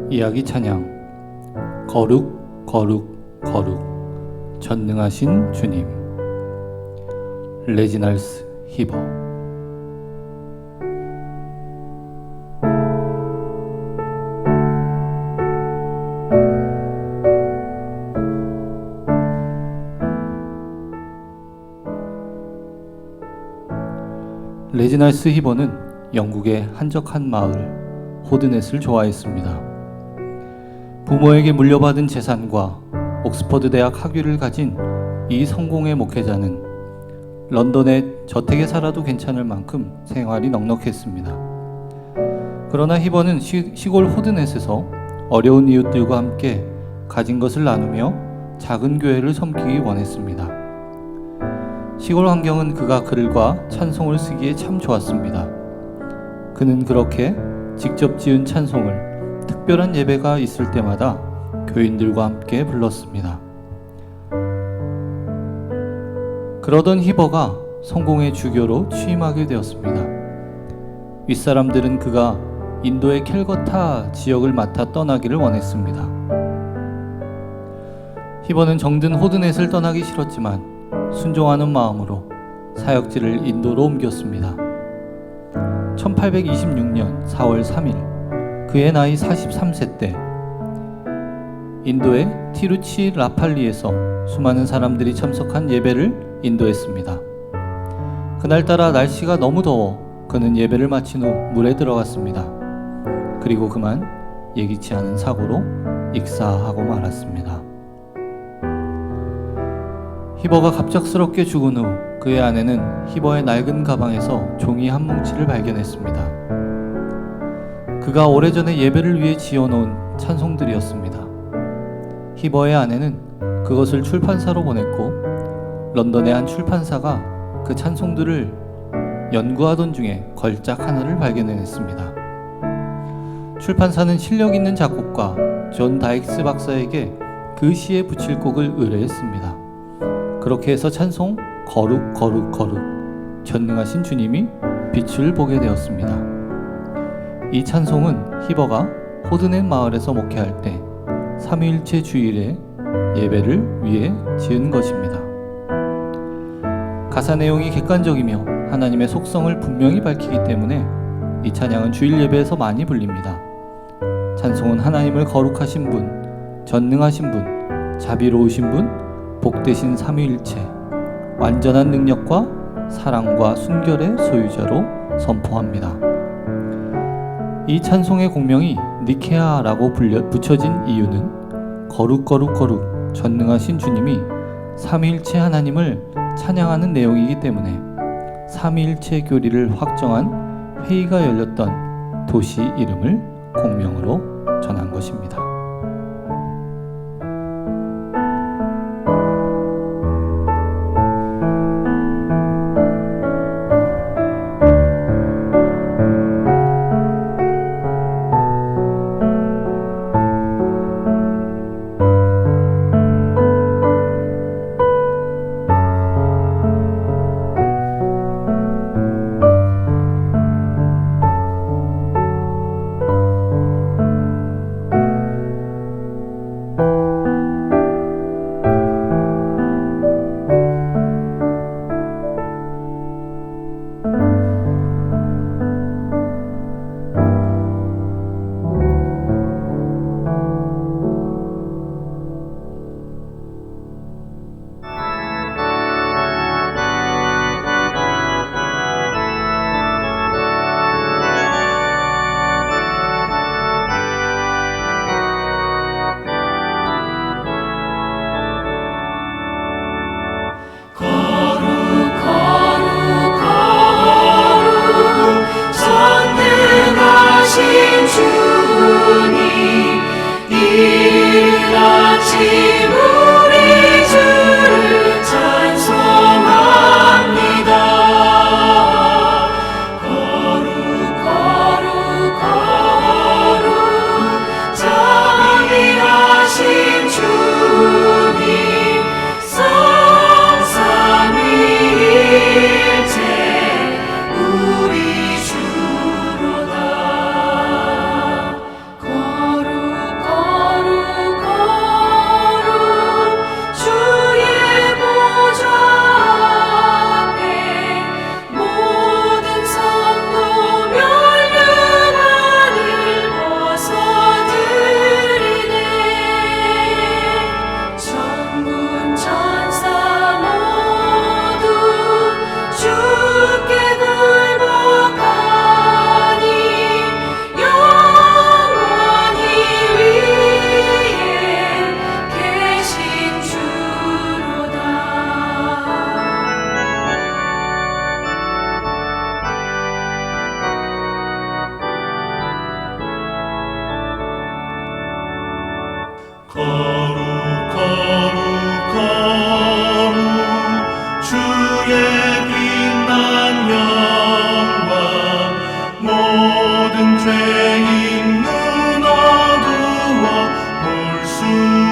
이야기 찬양. 거룩 거룩 거룩 전능하신 주님. 레지날스 히버. 레지날스 히버는 영국의 한적한 마을 호드넷을 좋아했습니다. 부모에게 물려받은 재산과 옥스퍼드 대학 학위를 가진 이 성공의 목회자는 런던의 저택에 살아도 괜찮을 만큼 생활이 넉넉했습니다. 그러나 히버는 시골 호드넷에서 어려운 이웃들과 함께 가진 것을 나누며 작은 교회를 섬기기 원했습니다. 시골 환경은 그가 글과 찬송을 쓰기에 참 좋았습니다. 그는 그렇게 직접 지은 찬송을 특별한 예배가 있을 때마다 교인들과 함께 불렀습니다. 그러던 히버가 성공의 주교로 취임하게 되었습니다. 윗사람들은 그가 인도의 캘거타 지역을 맡아 떠나기를 원했습니다. 히버는 정든 호드넷을 떠나기 싫었지만 순종하는 마음으로 사역지를 인도로 옮겼습니다. 1826년 4월 3일 그의 나이 43세 때 인도의 티루치 라팔리에서 수많은 사람들이 참석한 예배를 인도했습니다. 그날따라 날씨가 너무 더워 그는 예배를 마친 후 물에 들어갔습니다. 그리고 그만 예기치 않은 사고로 익사하고 말았습니다. 히버가 갑작스럽게 죽은 후 그의 아내는 히버의 낡은 가방에서 종이 한 뭉치를 발견했습니다. 그가 오래전에 예배를 위해 지어놓은 찬송들이었습니다. 히버의 아내는 그것을 출판사로 보냈고 런던의 한 출판사가 그 찬송들을 연구하던 중에 걸작 하나를 발견해냈습니다. 출판사는 실력 있는 작곡가 존 다익스 박사에게 그 시에 붙일 곡을 의뢰했습니다. 그렇게 해서 찬송 거룩 거룩 거룩 전능하신 주님이 빛을 보게 되었습니다. 이 찬송은 히버가 호드넷 마을에서 목회할 때 삼위일체 주일에 예배를 위해 지은 것입니다. 가사 내용이 객관적이며 하나님의 속성을 분명히 밝히기 때문에 이 찬양은 주일 예배에서 많이 불립니다. 찬송은 하나님을 거룩하신 분, 전능하신 분, 자비로우신 분, 복되신 삼위일체, 완전한 능력과 사랑과 순결의 소유자로 선포합니다. 이 찬송의 공명이 니케아라고 붙여진 이유는 거룩 거룩 거룩 전능하신 주님이 삼위일체 하나님을 찬양하는 내용이기 때문에 삼위일체 교리를 확정한 회의가 열렸던 도시 이름을 공명으로 전한 것입니다. 우리 주로다 거룩 죄인 눈 어두워 볼 수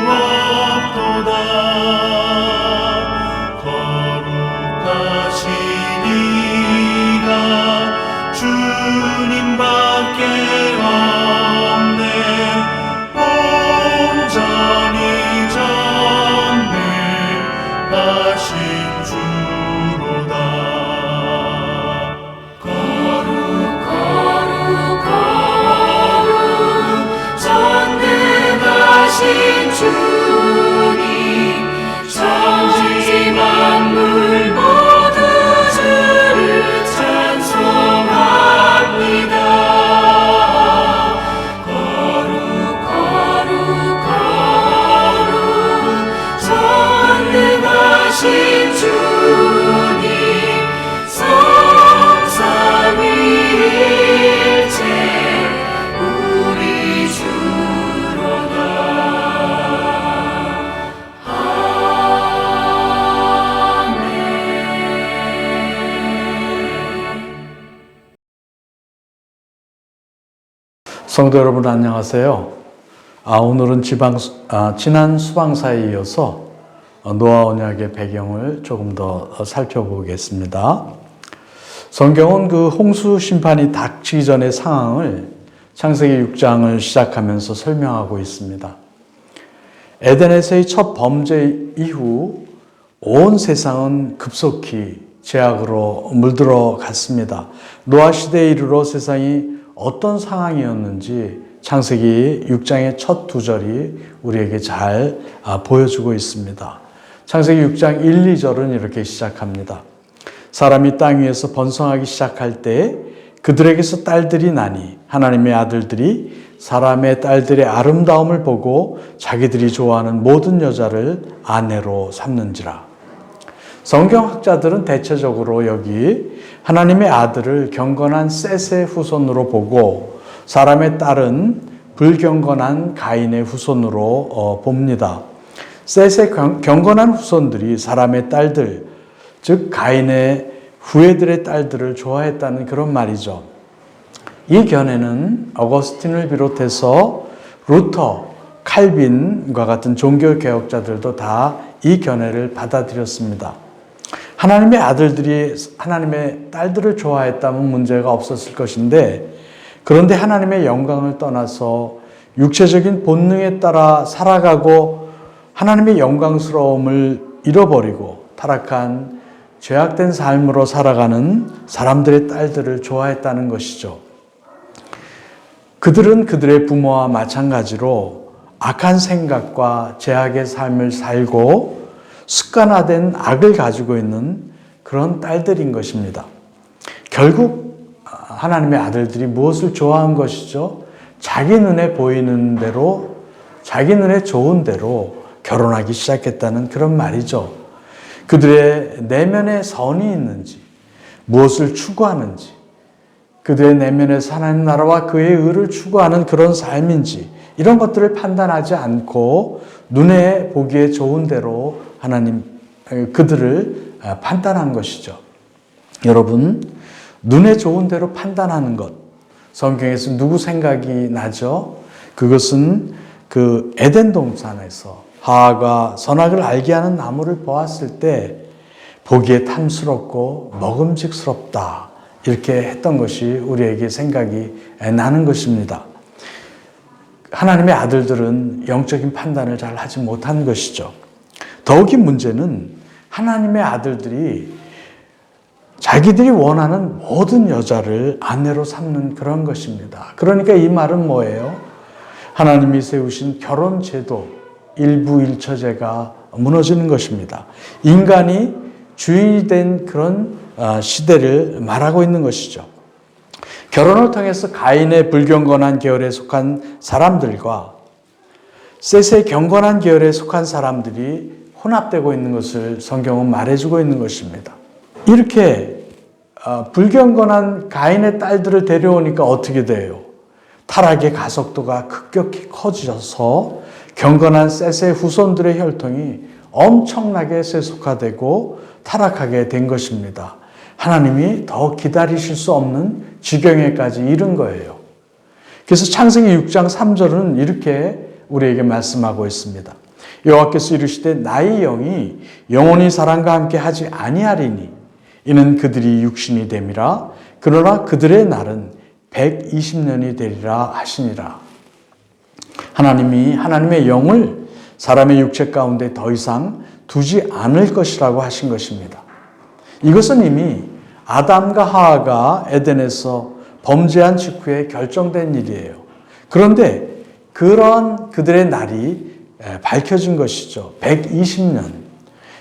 없도다. 거룩하신 이가 주님밖에 없네. 온전히 전능하신 주로다. 거룩 전능하신 주님, 천지 만물 모두 주를 찬송합니다. 거룩 전능하신 주님, 성삼위일체 우리 주로다. 성도 여러분 안녕하세요. 오늘은 지난 수방사에 이어서 노아 언약의 배경을 조금 더 살펴보겠습니다. 성경은 그 홍수 심판이 닥치기 전의 상황을 창세기 6장을 시작하면서 설명하고 있습니다. 에덴에서의 첫 범죄 이후 온 세상은 급속히 죄악으로 물들어 갔습니다. 노아 시대에 이르러 세상이 어떤 상황이었는지 창세기 6장의 첫 두 절이 우리에게 잘 보여주고 있습니다. 창세기 6장 1, 2절은 이렇게 시작합니다. 사람이 땅 위에서 번성하기 시작할 때 그들에게서 딸들이 나니 하나님의 아들들이 사람의 딸들의 아름다움을 보고 자기들이 좋아하는 모든 여자를 아내로 삼는지라. 성경학자들은 대체적으로 여기 하나님의 아들을 경건한 셋의 후손으로 보고 사람의 딸은 불경건한 가인의 후손으로 봅니다. 셋의 경건한 후손들이 사람의 딸들, 즉 가인의 후예들의 딸들을 좋아했다는 그런 말이죠. 이 견해는 어거스틴을 비롯해서 루터, 칼빈과 같은 종교개혁자들도 다 이 견해를 받아들였습니다. 하나님의 아들들이 하나님의 딸들을 좋아했다면 문제가 없었을 것인데, 그런데 하나님의 영광을 떠나서 육체적인 본능에 따라 살아가고 하나님의 영광스러움을 잃어버리고 타락한 죄악된 삶으로 살아가는 사람들의 딸들을 좋아했다는 것이죠. 그들은 그들의 부모와 마찬가지로 악한 생각과 죄악의 삶을 살고 습관화된 악을 가지고 있는 그런 딸들인 것입니다. 결국 하나님의 아들들이 무엇을 좋아한 것이죠? 자기 눈에 보이는 대로, 자기 눈에 좋은 대로 결혼하기 시작했다는 그런 말이죠. 그들의 내면에 선이 있는지, 무엇을 추구하는지, 그들의 내면에서 하나님 나라와 그의 의를 추구하는 그런 삶인지, 이런 것들을 판단하지 않고 눈에 보기에 좋은 대로 그들을 판단한 것이죠. 여러분, 눈에 좋은 대로 판단하는 것, 성경에서 누구 생각이 나죠? 그것은 그 에덴 동산에서 하와가 선악을 알게 하는 나무를 보았을 때 보기에 탐스럽고 먹음직스럽다, 이렇게 했던 것이 우리에게 생각이 나는 것입니다. 하나님의 아들들은 영적인 판단을 잘 하지 못한 것이죠. 더욱이 문제는 하나님의 아들들이 자기들이 원하는 모든 여자를 아내로 삼는 그런 것입니다. 그러니까 이 말은 뭐예요? 하나님이 세우신 결혼 제도, 일부 일처제가 무너지는 것입니다. 인간이 주인이 된 그런 시대를 말하고 있는 것이죠. 결혼을 통해서 가인의 불경건한 계열에 속한 사람들과 셋의 경건한 계열에 속한 사람들이 혼합되고 있는 것을 성경은 말해주고 있는 것입니다. 이렇게 불경건한 가인의 딸들을 데려오니까 어떻게 돼요? 타락의 가속도가 급격히 커져서 경건한 셋의 후손들의 혈통이 엄청나게 세속화되고 타락하게 된 것입니다. 하나님이 더 기다리실 수 없는 지경에까지 이른 거예요. 그래서 창세기 6장 3절은 이렇게 우리에게 말씀하고 있습니다. 여호와께서 이르시되 나의 영이 영원히 사람과 함께 하지 아니하리니 이는 그들이 육신이 됨이라. 그러나 그들의 날은 120년이 되리라 하시니라. 하나님이 하나님의 영을 사람의 육체 가운데 더 이상 두지 않을 것이라고 하신 것입니다. 이것은 이미 아담과 하와가 에덴에서 범죄한 직후에 결정된 일이에요. 그런데 그런 그들의 날이 밝혀진 것이죠. 120년.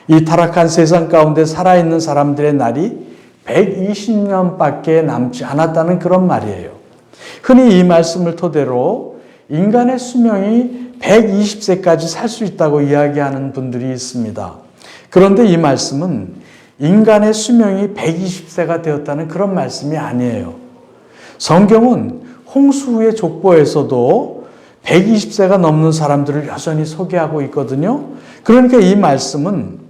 이 타락한 세상 가운데 살아있는 사람들의 날이 120년밖에 남지 않았다는 그런 말이에요. 흔히 이 말씀을 토대로 인간의 수명이 120세까지 살 수 있다고 이야기하는 분들이 있습니다. 그런데 이 말씀은 인간의 수명이 120세가 되었다는 그런 말씀이 아니에요. 성경은 홍수 후의 족보에서도 120세가 넘는 사람들을 여전히 소개하고 있거든요. 그러니까 이 말씀은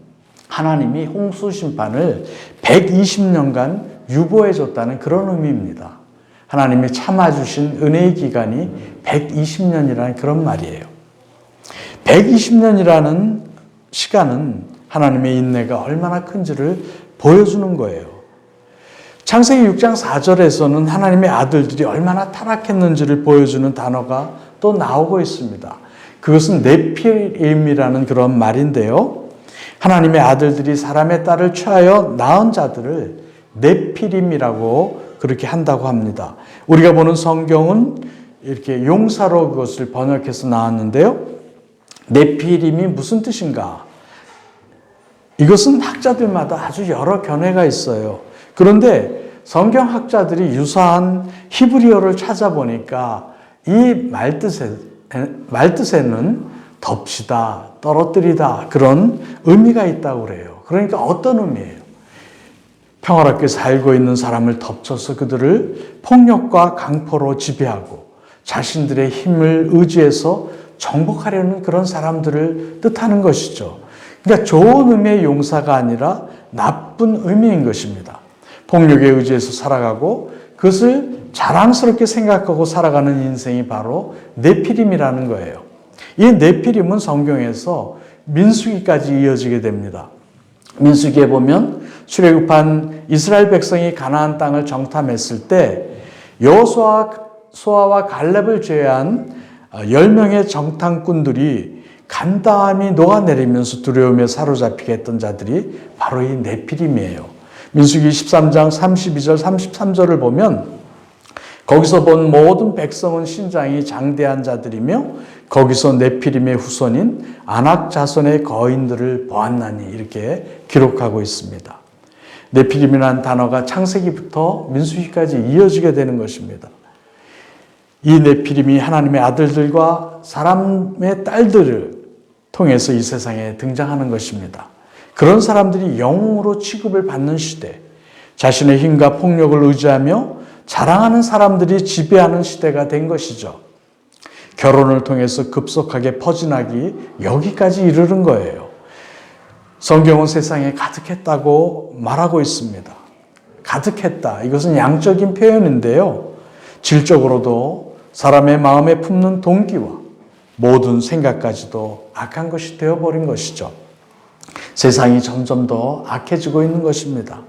하나님이 홍수 심판을 120년간 유보해 줬다는 그런 의미입니다. 하나님이 참아주신 은혜의 기간이 120년이라는 그런 말이에요. 120년이라는 시간은 하나님의 인내가 얼마나 큰지를 보여주는 거예요. 창세기 6장 4절에서는 하나님의 아들들이 얼마나 타락했는지를 보여주는 단어가 또 나오고 있습니다. 그것은 네피림이라는 그런 말인데요. 하나님의 아들들이 사람의 딸을 취하여 낳은 자들을 네피림이라고 그렇게 한다고 합니다. 우리가 보는 성경은 이렇게 용사로 그것을 번역해서 나왔는데요. 네피림이 무슨 뜻인가? 이것은 학자들마다 아주 여러 견해가 있어요. 그런데 성경학자들이 유사한 히브리어를 찾아보니까 이 말뜻에는 덮치다, 떨어뜨리다 그런 의미가 있다고 그래요. 그러니까 어떤 의미예요? 평화롭게 살고 있는 사람을 덮쳐서 그들을 폭력과 강포로 지배하고 자신들의 힘을 의지해서 정복하려는 그런 사람들을 뜻하는 것이죠. 그러니까 좋은 의미의 용사가 아니라 나쁜 의미인 것입니다. 폭력에 의지해서 살아가고 그것을 자랑스럽게 생각하고 살아가는 인생이 바로 네피림이라는 거예요. 이 네피림은 성경에서 민수기까지 이어지게 됩니다. 민수기에 보면 출애굽한 이스라엘 백성이 가나안 땅을 정탐했을 때 여호수아와 갈렙을 제외한 10명의 정탐꾼들이 간담이 녹아내리면서 두려움에 사로잡히게 했던 자들이 바로 이 네피림이에요. 민수기 13장 32절 33절을 보면 거기서 본 모든 백성은 신장이 장대한 자들이며 거기서 네피림의 후손인 아낙 자손의 거인들을 보았나니 이렇게 기록하고 있습니다. 네피림이라는 단어가 창세기부터 민수기까지 이어지게 되는 것입니다. 이 네피림이 하나님의 아들들과 사람의 딸들을 통해서 이 세상에 등장하는 것입니다. 그런 사람들이 영웅으로 취급을 받는 시대, 자신의 힘과 폭력을 의지하며 자랑하는 사람들이 지배하는 시대가 된 것이죠. 결혼을 통해서 급속하게 퍼져나기 여기까지 이르는 거예요. 성경은 세상에 가득했다고 말하고 있습니다. 가득했다. 이것은 양적인 표현인데요. 질적으로도 사람의 마음에 품는 동기와 모든 생각까지도 악한 것이 되어버린 것이죠. 세상이 점점 더 악해지고 있는 것입니다.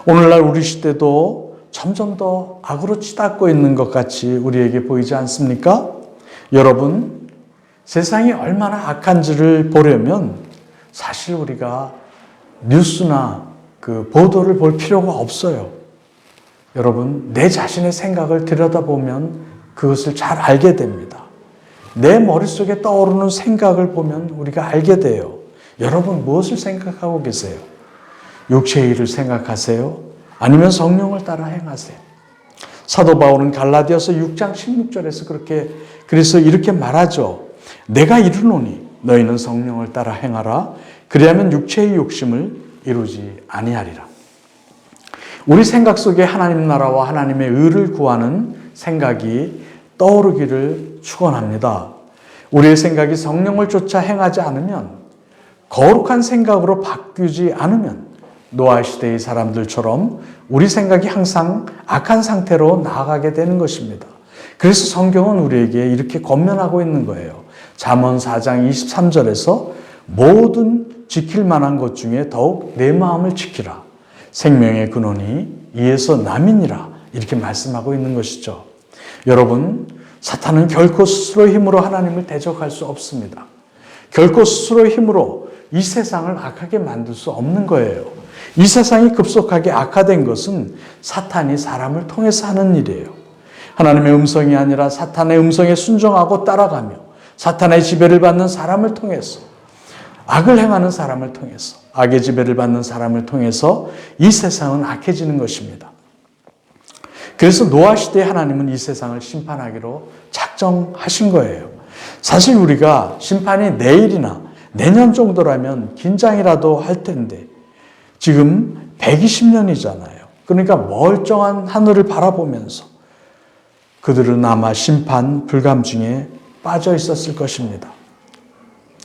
오늘날 우리 시대도 점점 더 악으로 치닫고 있는 것 같이 우리에게 보이지 않습니까? 여러분, 세상이 얼마나 악한지를 보려면 사실 우리가 뉴스나 그 보도를 볼 필요가 없어요. 여러분, 내 자신의 생각을 들여다보면 그것을 잘 알게 됩니다. 내 머릿속에 떠오르는 생각을 보면 우리가 알게 돼요. 여러분, 무엇을 생각하고 계세요? 육체의 일을 생각하세요? 아니면 성령을 따라 행하세요? 사도 바울은 갈라디아서 6장 16절에서 그래서 이렇게 말하죠. 내가 이르노니 너희는 성령을 따라 행하라. 그리하면 육체의 욕심을 이루지 아니하리라. 우리 생각 속에 하나님 나라와 하나님의 의를 구하는 생각이 떠오르기를 축원합니다. 우리의 생각이 성령을 쫓아 행하지 않으면, 거룩한 생각으로 바뀌지 않으면 노아 시대의 사람들처럼 우리 생각이 항상 악한 상태로 나아가게 되는 것입니다. 그래서 성경은 우리에게 이렇게 권면하고 있는 거예요. 잠언 4장 23절에서 모든 지킬 만한 것 중에 더욱 내 마음을 지키라. 생명의 근원이 이에서 남이니라. 이렇게 말씀하고 있는 것이죠. 여러분, 사탄은 결코 스스로의 힘으로 하나님을 대적할 수 없습니다. 결코 스스로의 힘으로 이 세상을 악하게 만들 수 없는 거예요. 이 세상이 급속하게 악화된 것은 사탄이 사람을 통해서 하는 일이에요. 하나님의 음성이 아니라 사탄의 음성에 순종하고 따라가며 사탄의 지배를 받는 사람을 통해서, 악을 행하는 사람을 통해서, 악의 지배를 받는 사람을 통해서 이 세상은 악해지는 것입니다. 그래서 노아 시대에 하나님은 이 세상을 심판하기로 작정하신 거예요. 사실 우리가 심판이 내일이나 내년 정도라면 긴장이라도 할 텐데 지금 120년이잖아요. 그러니까 멀쩡한 하늘을 바라보면서 그들은 아마 심판 불감증에 빠져 있었을 것입니다.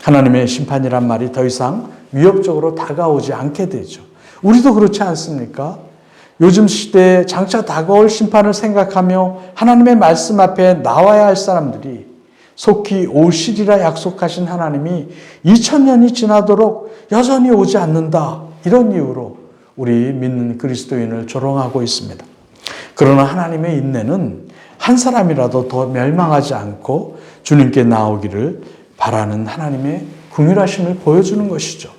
하나님의 심판이란 말이 더 이상 위협적으로 다가오지 않게 되죠. 우리도 그렇지 않습니까? 요즘 시대에 장차 다가올 심판을 생각하며 하나님의 말씀 앞에 나와야 할 사람들이 속히 오시리라 약속하신 하나님이 2000년이 지나도록 여전히 오지 않는다. 이런 이유로 우리 믿는 그리스도인을 조롱하고 있습니다. 그러나 하나님의 인내는 한 사람이라도 더 멸망하지 않고 주님께 나오기를 바라는 하나님의 긍휼하심을 보여주는 것이죠.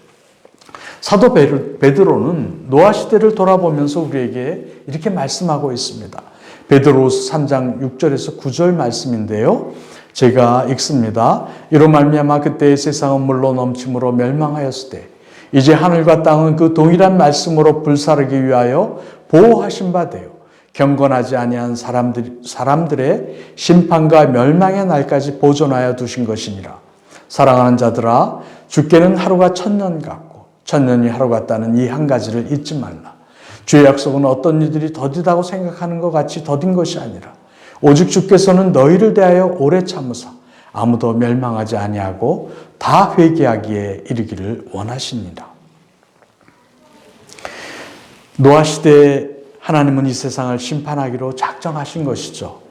사도 베드로는 노아 시대를 돌아보면서 우리에게 이렇게 말씀하고 있습니다. 베드로후서 3장 6절에서 9절 말씀인데요. 제가 읽습니다. 이로 말미암아 그때의 세상은 물로 넘침으로 멸망하였으되 이제 하늘과 땅은 그 동일한 말씀으로 불사르기 위하여 보호하신 바 되요 경건하지 아니한 사람들의 심판과 멸망의 날까지 보존하여 두신 것이니라. 사랑하는 자들아, 주께는 하루가 1000년 같고 1000년이 하루 같다는 이 한 가지를 잊지 말라. 주의 약속은 어떤 이들이 더디다고 생각하는 것 같이 더딘 것이 아니라 오직 주께서는 너희를 대하여 오래 참으사 아무도 멸망하지 아니하고 다 회개하기에 이르기를 원하시니라. 노아 시대에 하나님은 이 세상을 심판하기로 작정하신 것이죠.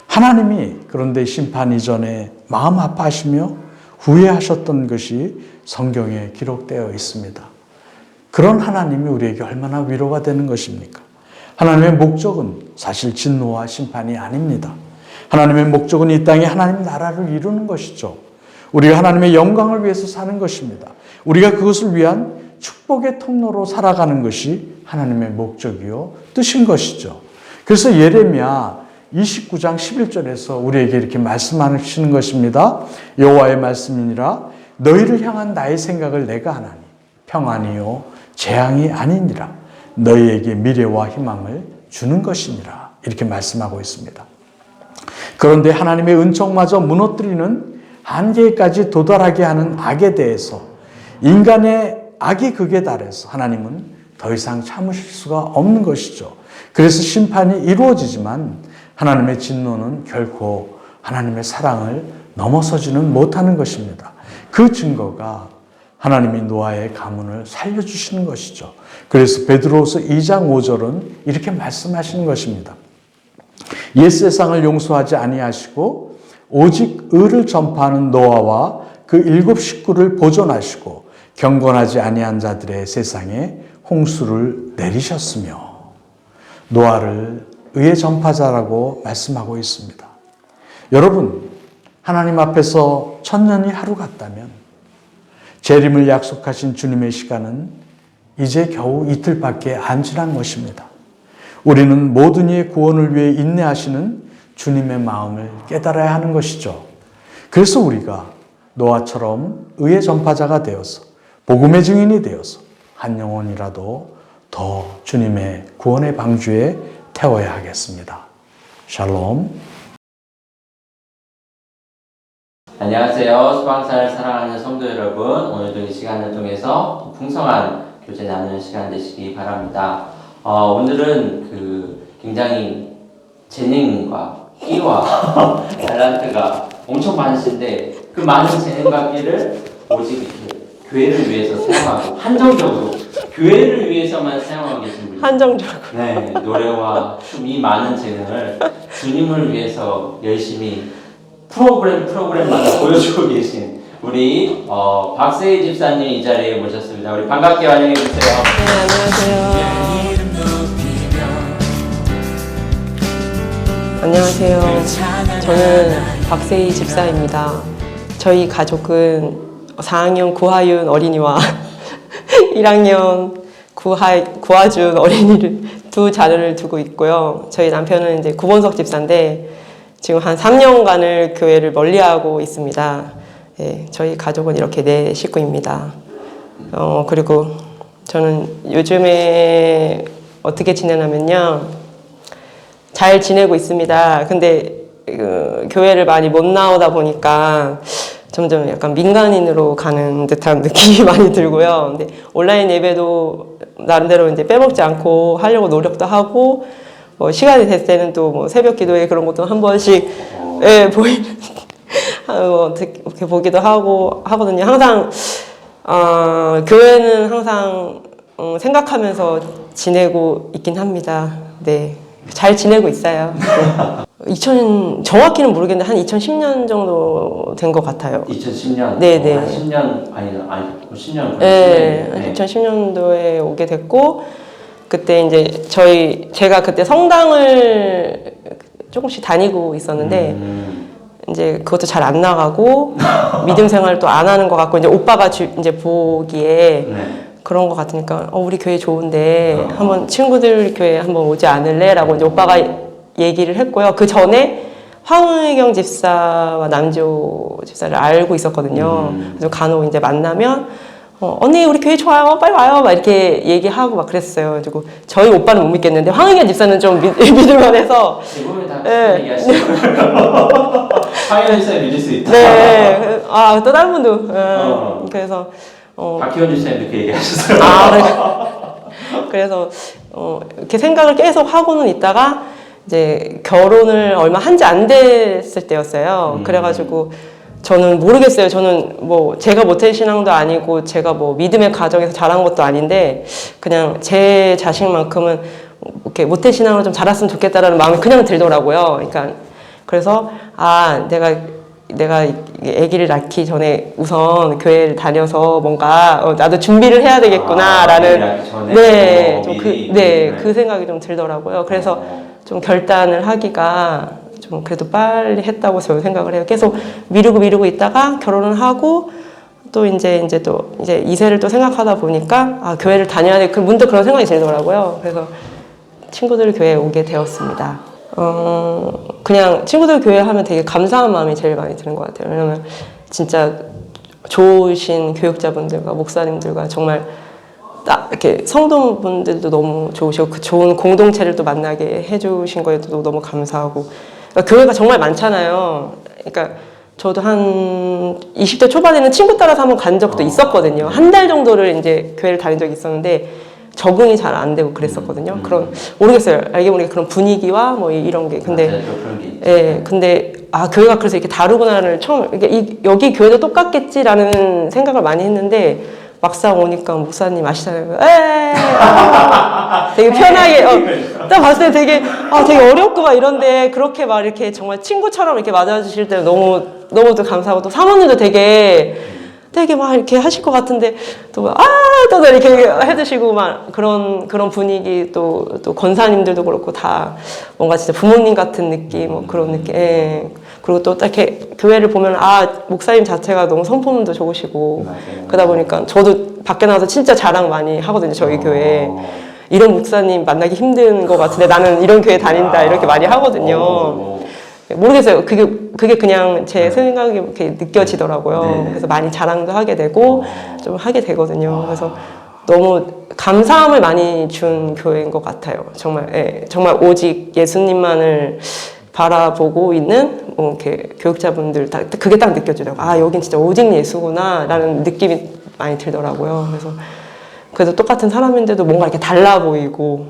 하나님이 그런데 심판 이전에 마음 아파하시며 후회하셨던 것이 성경에 기록되어 있습니다. 그런 하나님이 우리에게 얼마나 위로가 되는 것입니까? 하나님의 목적은 사실 진노와 심판이 아닙니다. 하나님의 목적은 이 땅에 하나님 나라를 이루는 것이죠. 우리가 하나님의 영광을 위해서 사는 것입니다. 우리가 그것을 위한 축복의 통로로 살아가는 것이 하나님의 목적이요 뜻인 것이죠. 그래서 예레미야 29장 11절에서 우리에게 이렇게 말씀하시는 것입니다. 여호와의 말씀이니라 너희를 향한 나의 생각을 내가 하나니 평안이요 재앙이 아니니라 너희에게 미래와 희망을 주는 것이니라 이렇게 말씀하고 있습니다. 그런데 하나님의 은총마저 무너뜨리는 한계까지 도달하게 하는 악에 대해서 인간의 악의 극에 달해서 하나님은 더 이상 참으실 수가 없는 것이죠. 그래서 심판이 이루어지지만 하나님의 진노는 결코 하나님의 사랑을 넘어서지는 못하는 것입니다. 그 증거가 하나님이 노아의 가문을 살려주시는 것이죠. 그래서 베드로후서 2장 5절은 이렇게 말씀하시는 것입니다. 옛 세상을 용서하지 아니하시고 오직 의를 전파하는 노아와 그 7 식구를 보존하시고 경건하지 아니한 자들의 세상에 홍수를 내리셨으며 노아를 의의 전파자라고 말씀하고 있습니다. 여러분, 하나님 앞에서 1000년이 하루 같다면 재림을 약속하신 주님의 시간은 이제 겨우 이틀밖에 안 지난 것입니다. 우리는 모든 이의 구원을 위해 인내하시는 주님의 마음을 깨달아야 하는 것이죠. 그래서 우리가 노아처럼 의의 전파자가 되어서 복음의 증인이 되어서 한 영혼이라도 더 주님의 구원의 방주에 태워야 하겠습니다. 샬롬. 안녕하세요. 소방사를 사랑하는 성도 여러분, 오늘도 이 시간을 통해서 풍성한 교제 나누는 시간 되시기 바랍니다. 오늘은 굉장히 재능과 끼와 탤런트가 엄청 많으신데 그 많은 재능과 끼를 오직 이렇게 교회를 위해서 사용하고 한정적으로 교회를 위해서만 사용하고 계신 분이 한정적으로. 네, 노래와 춤 이 많은 재능을 주님을 위해서 열심히 프로그램마다 보여주고 계신 우리 박세희 집사님 이 자리에 모셨습니다. 우리 반갑게 환영해 주세요. 네, 안녕하세요. 안녕하세요. 저는 박세희 집사입니다. 저희 가족은 4학년 구하윤 어린이와 1학년 구하준 어린이를 두 자녀를 두고 있고요. 저희 남편은 이제 구본석 집사인데 지금 한 3년간을 교회를 멀리하고 있습니다. 예, 저희 가족은 이렇게 4 식구입니다. 그리고 저는 요즘에 어떻게 지내냐면요. 잘 지내고 있습니다. 근데 교회를 많이 못 나오다 보니까 점점 약간 민간인으로 가는 듯한 느낌이 많이 들고요. 근데 온라인 예배도 나름대로 이제 빼먹지 않고 하려고 노력도 하고, 뭐 시간이 됐을 때는 또 뭐 새벽 기도회 그런 것도 한 번씩 이렇게 보기도 하고 하거든요. 항상 교회는 항상 생각하면서 지내고 있긴 합니다. 네, 잘 지내고 있어요. 네. 정확히는 모르겠는데 한 2010년 정도 된 것 같아요. 2010년? 네네. 한 10년, 아니 10년. 네, 2010년도에 오게 됐고, 그때 이제 제가 그때 성당을 조금씩 다니고 있었는데, 이제 그것도 잘 안 나가고, 믿음 생활도 안 하는 것 같고, 이제 오빠가 이제 보기에 네. 그런 것 같으니까, 우리 교회 좋은데, 한번 친구들 교회 한번 오지 않을래? 라고 이제 오빠가 얘기를 했고요. 그 전에 황의경 집사와 남조 집사를 알고 있었거든요. 그래서 간혹 이제 만나면, 언니 우리 교회 좋아요, 빨리 와요, 막 이렇게 얘기하고 막 그랬어요. 그리고 저희 오빠는 못 믿겠는데 황의경 집사는 좀 믿을만해서. 대부분 다 네. 비슷한 얘기하시는 거예요. 황현 집사님 믿을 수 있다. 네, 또 다른 분도. 그래서 박희원 집사님도 그 얘기하셨어요. 그래서 이렇게 생각을 계속 하고는 있다가 이제 결혼을 얼마 한지 안 됐을 때였어요. 그래가지고 저는 모르겠어요. 저는 뭐 제가 모태신앙도 아니고 제가 뭐 믿음의 가정에서 자란 것도 아닌데 그냥 제 자식만큼은 이렇게 모태신앙으로 좀 자랐으면 좋겠다라는 마음이 그냥 들더라고요. 그러니까 그래서 내가 아기를 낳기 전에 우선 교회를 다녀서 뭔가 나도 준비를 해야 되겠구나라는 그 생각이 좀 들더라고요. 그래서 좀 결단을 하기가 좀 그래도 빨리 했다고 저는 생각을 해요. 계속 미루고 있다가 결혼을 하고 또 이제 2세를 또 생각하다 보니까 교회를 다녀야 돼. 문득 그런 생각이 들더라고요. 그래서 친구들 교회에 오게 되었습니다. 그냥 친구들 교회 하면 되게 감사한 마음이 제일 많이 드는 것 같아요. 왜냐면 진짜 좋으신 교육자분들과 목사님들과 정말 이렇게 성도분들도 너무 좋으시고 그 좋은 공동체를 또 만나게 해주신 거에도 너무 감사하고, 그러니까 교회가 정말 많잖아요. 그러니까 저도 한 20대 초반에는 친구 따라서 한번 간 적도 있었거든요. 한 달 정도를 이제 교회를 다닌 적이 있었는데 적응이 잘 안 되고 그랬었거든요. 모르겠어요. 알게 모르게 그런 분위기와 뭐 이런 게. 근데, 근데, 교회가 그래서 이렇게 다르구나를 여기 교회도 똑같겠지라는 생각을 많이 했는데, 막상 오니까 목사님 아시잖아요. 되게 편하게, 딱 봤을 때 되게 어렵고 막 이런데, 그렇게 막 이렇게 정말 친구처럼 이렇게 맞아주실 때 너무 또 감사하고, 또 사모님도 되게 막 이렇게 하실 것 같은데, 또 이렇게 해주시고, 막 그런 분위기, 또 권사님들도 그렇고, 다 뭔가 진짜 부모님 같은 느낌, 뭐 그런 느낌, 예. 그리고 또 딱 이렇게 교회를 보면, 목사님 자체가 너무 성품도 좋으시고, 그러다 보니까 저도 밖에 나가서 진짜 자랑 많이 하거든요, 저희 교회. 이런 목사님 만나기 힘든 것 같은데 나는 이런 교회 다닌다, 이렇게 많이 하거든요. 모르겠어요. 그게 그냥 제 생각이 이렇게 느껴지더라고요. 그래서 많이 자랑도 하게 되고 좀 하게 되거든요. 그래서 너무 감사함을 많이 준 교회인 것 같아요. 정말, 정말 오직 예수님만을 바라보고 있는 이렇게 교육자분들 그게 딱 느껴지더라고요. 여긴 진짜 오직 예수구나라는 느낌이 많이 들더라고요. 그래서 똑같은 사람인데도 뭔가 이렇게 달라 보이고,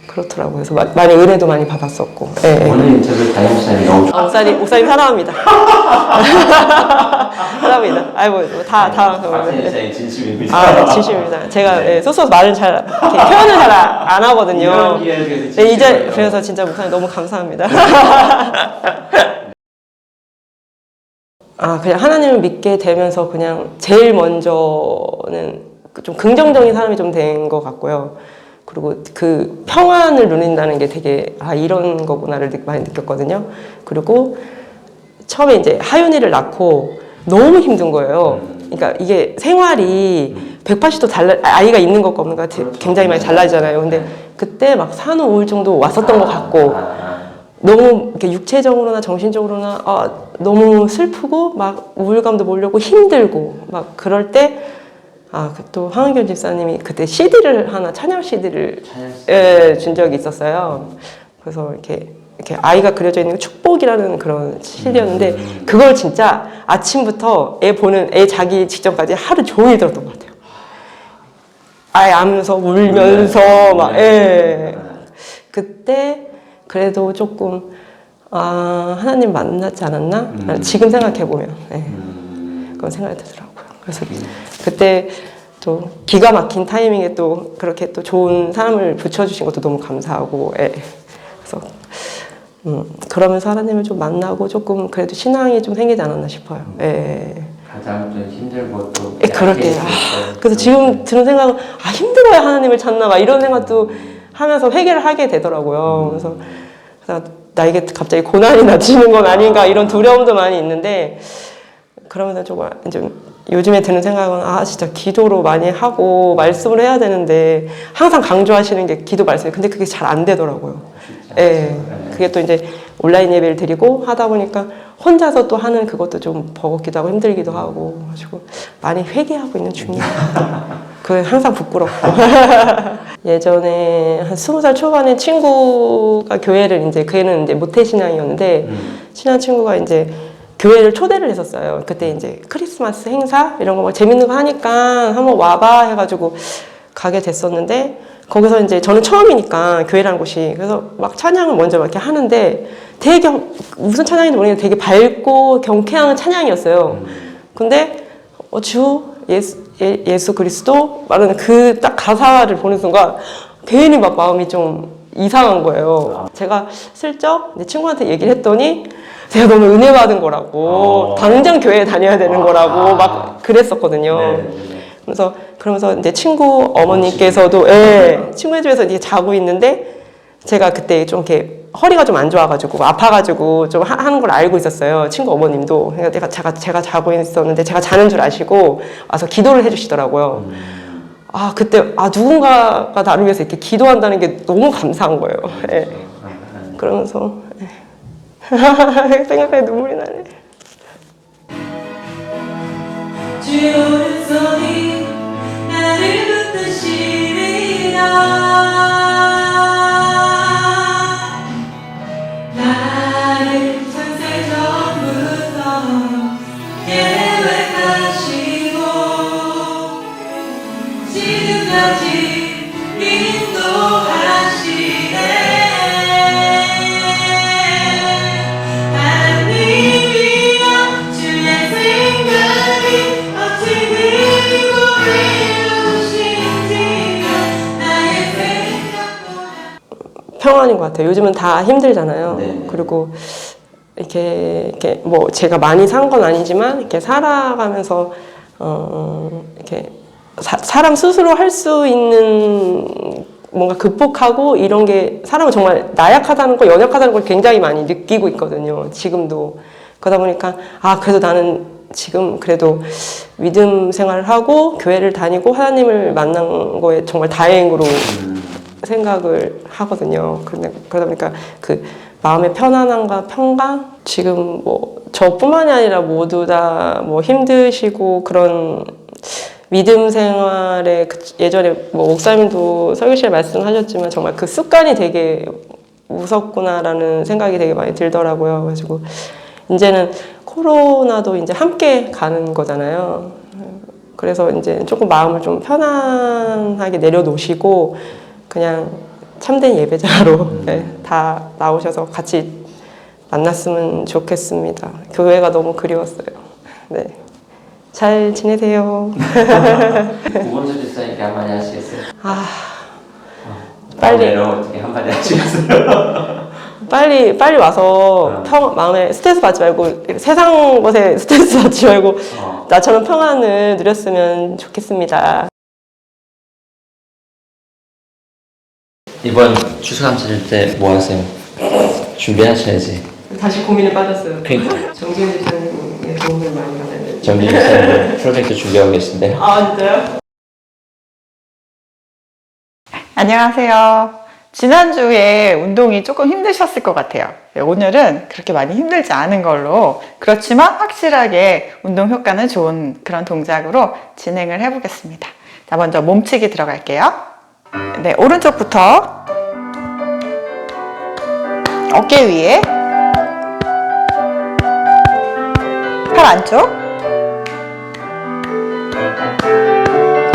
그렇더라고요. 그래서 많이 은혜도 많이 받았었고. 예, 예. 오늘 인터뷰 담임 목사님이 너무 좋아. 목사님 사랑합니다. 사랑합니다. 아이 뭐다 박세희 목사님 진심입니다. 아, 네, 진심입니다. 제가 네. 쏘쏘 말을 잘 이렇게 표현을 잘 안 하거든요. 이런 기회를 그래서 네, 이제 진심으로. 그래서 진짜 목사님 너무 감사합니다. 아, 그냥 하나님을 믿게 되면서 그냥 제일 먼저는 좀 긍정적인 사람이 좀 된 것 같고요. 그리고 그 평안을 누린다는 게 되게 이런 거구나를 많이 느꼈거든요. 그리고 처음에 이제 하윤이를 낳고 너무 힘든 거예요. 그러니까 이게 생활이 180도 아이가 있는 것과 없는 것과 굉장히 많이 달라지잖아요. 근데 그때 막 산후 우울증도 왔었던 것 같고 너무 이렇게 육체적으로나 정신적으로나 너무 슬프고 막 우울감도 몰려오고 힘들고 막 그럴 때 또 황은결 집사님이 그때 CD를 하나 찬양 CD를 준 적이 있었어요. 그래서 이렇게 아이가 그려져 있는 축복이라는 그런 CD였는데 그걸 진짜 아침부터 애 자기 직전까지 하루 종일 들었던 것 같아요. 아이 안면서 울면서 막 그때 그래도 조금 하나님 만났지 않았나? 지금 생각해 보면 그런 생각이 들더라고요. 그래서 그때 또 기가 막힌 타이밍에 또 그렇게 또 좋은 사람을 붙여주신 것도 너무 감사하고 그래서 그러면서 하나님을 좀 만나고 조금 그래도 신앙이 좀 생기지 않았나 싶어요. 가장 좀 힘들고 또 그럴 때 그래서 지금 드는 생각은 힘들어야 하나님을 찾나 막 이런 생각도 하면서 회개를 하게 되더라고요. 그래서 나에게 갑자기 고난이 닥치는 건 아닌가 이런 두려움도 많이 있는데 그러면서 조금 요즘에 드는 생각은 진짜 기도로 많이 하고 말씀을 해야 되는데 항상 강조하시는 게 기도 말씀이 근데 그게 잘 안 되더라고요. 그게 또 이제 온라인 예배를 드리고 하다 보니까 혼자서 또 하는 그것도 좀 버겁기도 하고 힘들기도 하고 가지고 많이 회개하고 있는 중이에요. 그게 항상 부끄럽고 예전에 한 20살 초반에 친구가 교회를 걔는 이제 모태신앙이었는데 친한 친구가 이제 교회를 초대를 했었어요. 그때 이제 크리스마스 행사 이런 거 막 재밌는 거 하니까 한번 와봐 해가지고 가게 됐었는데 거기서 이제 저는 처음이니까 교회라는 곳이 그래서 막 찬양을 먼저 막 이렇게 하는데 되게 무슨 찬양인지 모르겠는데 되게 밝고 경쾌한 찬양이었어요. 근데 주 예수 그리스도 말하는 그 딱 가사를 보는 순간 괜히 막 마음이 좀 이상한 거예요. 제가 슬쩍 내 친구한테 얘기를 했더니 제가 너무 은혜 받은 거라고 당장 교회에 다녀야 되는 거라고 막 그랬었거든요. 그러면서 이제 친구 어머니께서도 친구네 집에서 이렇게 자고 있는데 제가 그때 좀 이렇게 허리가 좀 안 좋아가지고 아파가지고 좀 하는 걸 알고 있었어요. 친구 어머님도. 그러니까 제가 자고 있었는데 제가 자는 줄 아시고 와서 기도를 해주시더라고요. 그때 누군가가 나를 위해서 이렇게 기도한다는 게 너무 감사한 거예요. 그러면서 생각하니 눈물이 나네. 주의 오른손이 나를 붙드시리라. 나를 창세 전부터 계획하시고 지금까지 인도하시네. 하나님이여 주의 생각이 어찌 그리고 이루신지가 나의 생각보다 평안인 것 같아요. 요즘은 다 힘들잖아요. 네. 그리고 이렇게 뭐 제가 많이 산 건 아니지만 이렇게 살아가면서 이렇게 사람 스스로 할 수 있는 뭔가 극복하고 이런 게 사람은 정말 나약하다는 거, 연약하다는 걸 굉장히 많이 느끼고 있거든요. 지금도. 그러다 보니까 그래도 나는 지금 그래도 믿음 생활을 하고 교회를 다니고 하나님을 만난 거에 정말 다행으로 생각을 하거든요. 그러다 보니까 그 마음의 편안함과 평강? 지금 뭐 저뿐만이 아니라 모두 다 뭐 힘드시고 그런 믿음 생활에 예전에 뭐 목사님도 설교실에 말씀하셨지만 정말 그 습관이 되게 무섭구나라는 생각이 되게 많이 들더라고요. 그래가지고 이제는 코로나도 이제 함께 가는 거잖아요. 그래서 이제 조금 마음을 좀 편안하게 내려놓으시고 그냥 참된 예배자로 네, 다 나오셔서 같이 만났으면 좋겠습니다. 교회가 너무 그리웠어요. 네. 잘 지내세요. 구본수 집사님께 한마디 하시겠어요? 빨리. 어떻게 한마디 하시겠어요? 빨리 와서 마음에 스트레스 받지 말고 세상 것에 스트레스 받지 말고 나처럼 평안을 누렸으면 좋겠습니다. 이번 추수감사절 때 뭐 하세요? 준비하셔야지. 다시 고민에 빠졌어요. 그러니까. 정지현 집사님의 도움을 많이 받았는데. 정진 집사님 프로젝트 준비하고 계신데. 아 진짜요? 안녕하세요. 지난주에 운동이 조금 힘드셨을 것 같아요. 네, 오늘은 그렇게 많이 힘들지 않은 걸로, 그렇지만 확실하게 운동 효과는 좋은 그런 동작으로 진행을 해보겠습니다. 자, 먼저 몸치기 들어갈게요. 네, 오른쪽부터 어깨 위에, 팔 안쪽,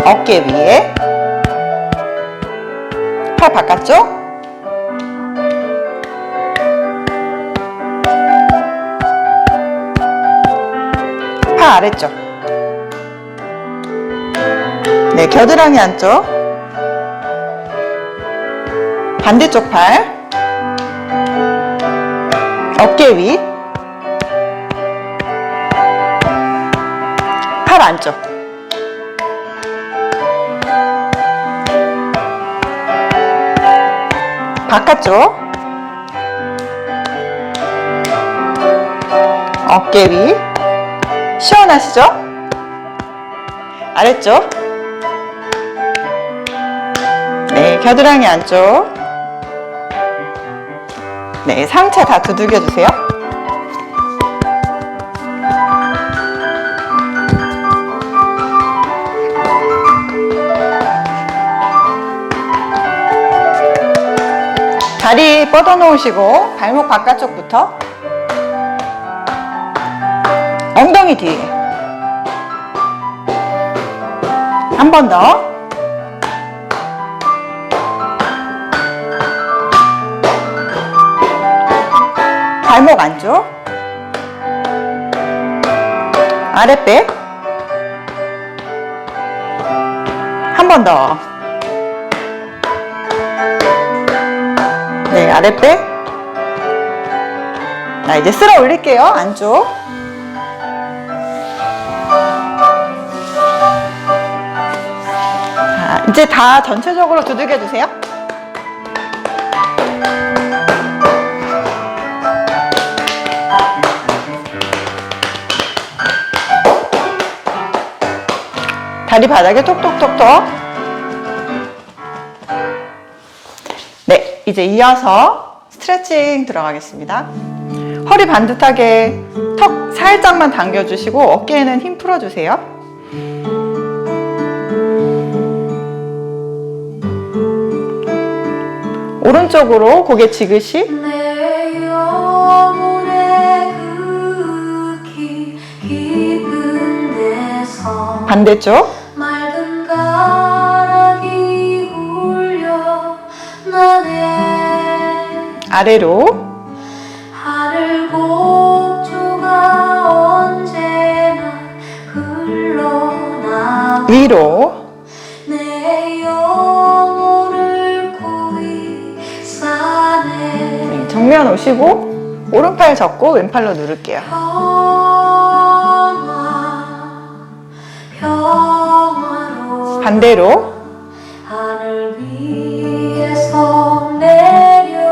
어깨 위에, 팔 바깥쪽, 팔 아래쪽. 네, 겨드랑이 안쪽, 반대쪽 팔, 어깨 위, 팔 안쪽, 바깥쪽, 어깨 위, 시원하시죠? 아래쪽, 네, 겨드랑이 안쪽, 네, 상체 다 두들겨 주세요. 다리 뻗어 놓으시고 발목 바깥쪽부터 엉덩이 뒤에 한 번 더, 발목 안쪽, 아랫배 한 번 더, 네, 아랫배. 자, 이제 쓸어 올릴게요. 안쪽. 자, 이제 다 전체적으로 두들겨 주세요. 다리 바닥에 톡톡톡톡. 네, 이제 이어서 스트레칭 들어가겠습니다. 허리 반듯하게 턱 살짝만 당겨주시고 어깨에는 힘 풀어주세요. 오른쪽으로 고개 지그시. 내 영혼의 그 깊은 데서 반대쪽. 맑은 가락이 울려 나네. 아래로. 하늘 곡조가 언제나 흘러나와 위로. 내 영혼을 고이 싸네. 네, 정면 오시고 오른팔 접고 왼팔로 누를게요. 평화로 반대로. 하늘 위에서 내려오네.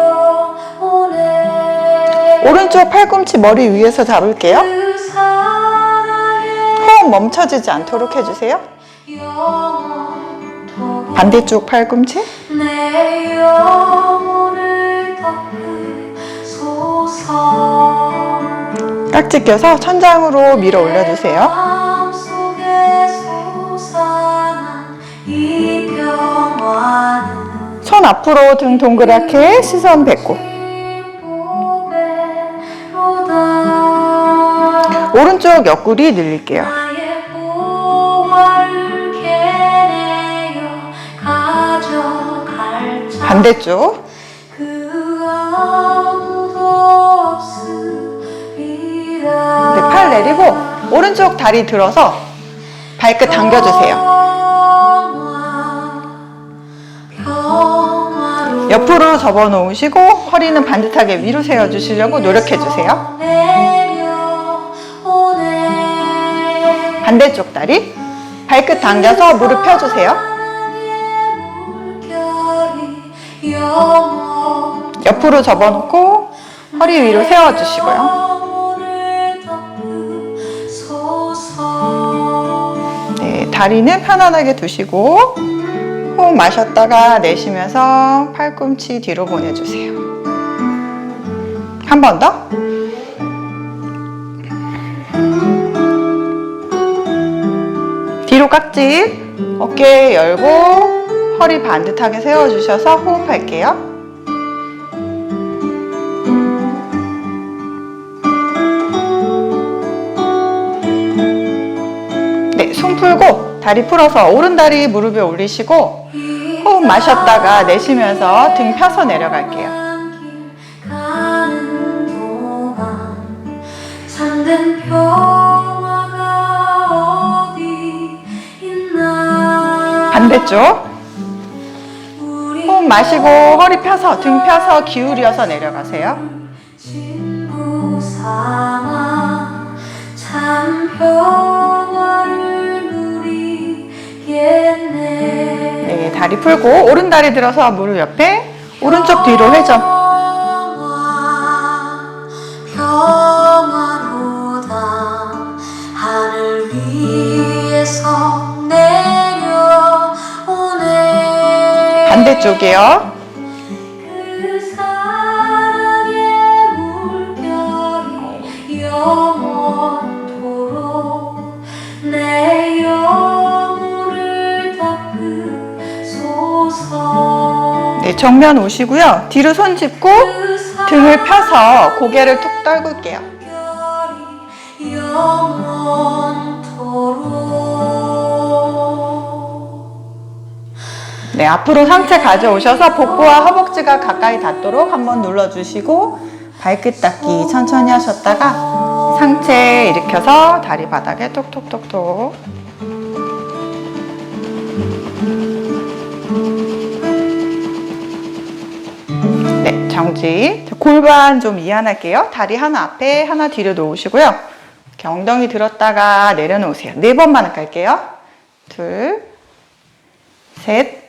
오른쪽 팔꿈치 머리 위에서 잡을게요. 그 사랑의 호흡 멈춰지지 않도록 해주세요. 영원토록 반대쪽 팔꿈치. 내 영혼을 덮으소서. 깍지 껴서 천장으로 밀어 올려주세요. 마음속에 솟아난 이 평화는 손 앞으로 등 동그랗게 시선 뱉고. 보배로다. 오른쪽 옆구리 늘릴게요. 나의 보화를 캐내어 가져갈 자. 반대쪽. 그 아무도 없으리라. 네, 팔 내리고 오른쪽 다리 들어서 발끝 당겨주세요. 옆으로 접어 놓으시고 허리는 반듯하게 위로 세워주시려고 노력해주세요. 반대쪽 다리 발끝 당겨서 무릎 펴주세요. 옆으로 접어놓고 허리 위로 세워주시고요. 네, 다리는 편안하게 두시고 호흡 마셨다가 내쉬면서 팔꿈치 뒤로 보내주세요. 한 번 더. 뒤로 깍지, 어깨 열고 허리 반듯하게 세워주셔서 호흡할게요. 네, 손 풀고 다리 풀어서 오른 다리 무릎에 올리시고 호흡 마셨다가 내쉬면서 등 펴서 내려갈게요. 잠든 평화가 어디 있나. 반대쪽. 호흡 마시고 허리 펴서 등 펴서 기울여서 내려가세요. 친구 삼아 참 평화를 누리겠네. 네, 다리 풀고 오른 다리 들어서 무릎 옆에 오른쪽 뒤로 회전. 평화로다 하늘 위에서 내려오네. 반대쪽이요. 그 사랑의 물결이 영원토록 내 영혼을 덮으소서. 네, 정면 오시고요. 뒤로 손 짚고 등을 펴서 고개를 툭 떨굴게요. 네, 앞으로 상체 가져오셔서 복부와 허벅지가 가까이 닿도록 한번 눌러주시고 발끝 닦기 천천히 하셨다가 상체 일으켜서 다리 바닥에 톡톡톡톡. 네, 정지. 골반 좀 이완할게요. 다리 하나 앞에 하나 뒤로 놓으시고요. 이렇게 엉덩이 들었다가 내려놓으세요. 4번만 갈게요. 둘, 셋,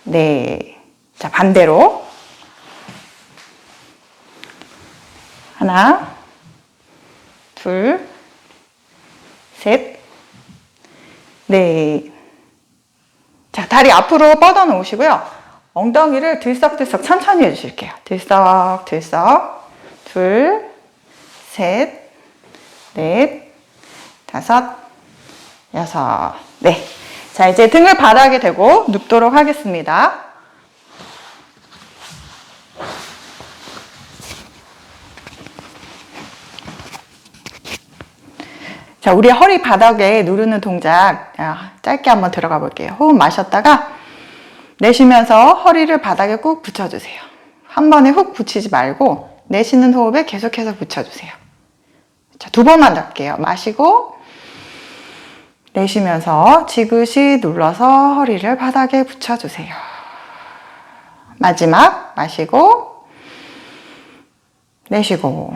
네. 자, 반대로. 하나, 둘, 셋, 넷. 자, 다리 앞으로 뻗어 놓으시고요. 엉덩이를 들썩들썩 천천히 해주실게요. 들썩들썩. 둘, 셋, 넷, 다섯, 여섯. 네. 자, 이제 등을 바닥에 대고 눕도록 하겠습니다. 자, 우리 허리 바닥에 누르는 동작 짧게 한번 들어가 볼게요. 호흡 마셨다가 내쉬면서 허리를 바닥에 꾹 붙여주세요. 한 번에 훅 붙이지 말고 내쉬는 호흡에 계속해서 붙여주세요. 자, 2번만 더 할게요. 마시고 내쉬면서 지그시 눌러서 허리를 바닥에 붙여주세요. 마지막 마시고 내쉬고.